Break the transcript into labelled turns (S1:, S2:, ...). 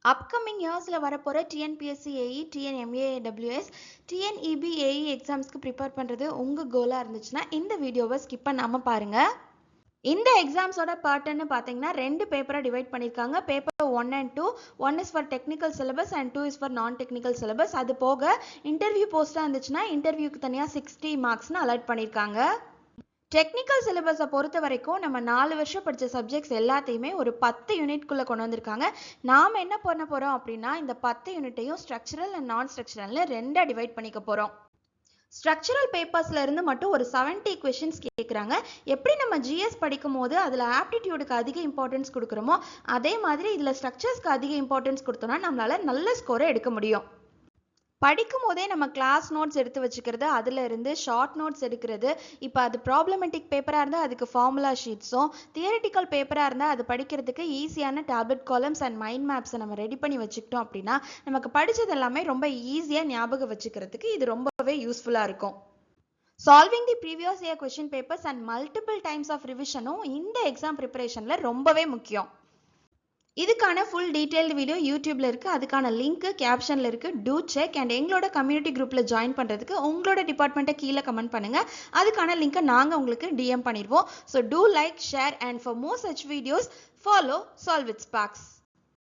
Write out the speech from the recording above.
S1: Upcoming இயர்ஸில் வரப்போகிற TNPSC AE, TNMAWS, TNEB AE எக்ஸாம்ஸ்க்கு ப்ரிப்பேர் பண்ணுறது உங்கள் கோலாக இருந்துச்சுன்னா இந்த வீடியோவை ஸ்கிப் பண்ணாமல் பாருங்கள். இந்த எக்ஸாம்ஸோட பேட்டர்ன்னு பார்த்தீங்கன்னா 2 பேப்பரை டிவைட் பண்ணியிருக்காங்க. Paper 1 and 2. 1 is for technical syllabus and 2 is for non-technical syllabus. அது போக இன்டர்வியூ போஸ்ட்டாக இருந்துச்சுன்னா இன்டர்வியூக்கு தனியாக 60 மார்க்ஸ்னு அலாட் பண்ணியிருக்காங்க. டெக்னிக்கல் சிலபஸை பொறுத்த வரைக்கும் நம்ம 4 வருஷம் படித்த சப்ஜெக்ட்ஸ் எல்லாத்தையுமே ஒரு 10 யூனிட்குள்ளே கொண்டு வந்திருக்காங்க. நாம் என்ன பண்ண போகிறோம் அப்படின்னா இந்த 10 யூனிட்டையும் ஸ்ட்ரக்சரல் அண்ட் நான் ஸ்ட்ரக்சரல்னு 2 டிவைட் பண்ணிக்க போகிறோம். ஸ்ட்ரக்சரல் பேப்பர்ஸ்ல இருந்து மட்டும் ஒரு 70 கொஷின்ஸ் கேட்குறாங்க. எப்படி நம்ம ஜிஎஸ் படிக்கும் போது அதில் ஆப்டிடியூடுக்கு அதிக இம்பார்ட்டன்ஸ் கொடுக்குறோமோ அதே மாதிரி இதில் ஸ்ட்ரக்சர்ஸ்க்கு அதிக இம்பார்ட்டன்ஸ் கொடுத்தோம்னா நம்மளால நல்ல ஸ்கோரை எடுக்க முடியும். படிக்கும் போதே நம்ம கிளாஸ் நோட்ஸ் எடுத்து வச்சுக்கிறது, அதில் இருந்து ஷார்ட் நோட்ஸ் எடுக்கிறது. இப்போ அது ப்ராப்ளமெட்டிக் பேப்பராக இருந்தால் அதுக்கு ஃபார்முலா ஷீட்ஸும், தியரிட்டிக்கல் பேப்பராக இருந்தால் அது படிக்கிறதுக்கு ஈஸியான டேப்லெட் காலம்ஸ் அண்ட் மைண்ட் மேப்ஸை நம்ம ரெடி பண்ணி வச்சுக்கிட்டோம் அப்படின்னா நமக்கு படித்தது எல்லாமே ரொம்ப ஈஸியாக ஞாபகம் வச்சுக்கிறதுக்கு இது ரொம்பவே யூஸ்ஃபுல்லாக இருக்கும். Solving the previous year question papers and multiple times of ரிவிஷனும் இந்த எக்ஸாம் ப்ரிப்பரேஷனில் ரொம்பவே முக்கியம். இதுக்கான ஃபுல் டீட்டெயில்டு வீடியோ யூடியூப்ல இருக்குது. அதுக்கான லிங்க் கேப்ஷனில் இருக்குது. Do check. அண்ட் எங்களோட கம்யூனிட்டி குரூப்பில் ஜாயின் பண்ணுறதுக்கு உங்களோட டிபார்ட்மெண்ட்டை கீழே கமெண்ட் பண்ணுங்கள். அதுக்கான லிங்க்கை நாங்கள் உங்களுக்கு டிஎம் பண்ணிடுவோம். So do like, share and for more such videos follow solve with Sparks.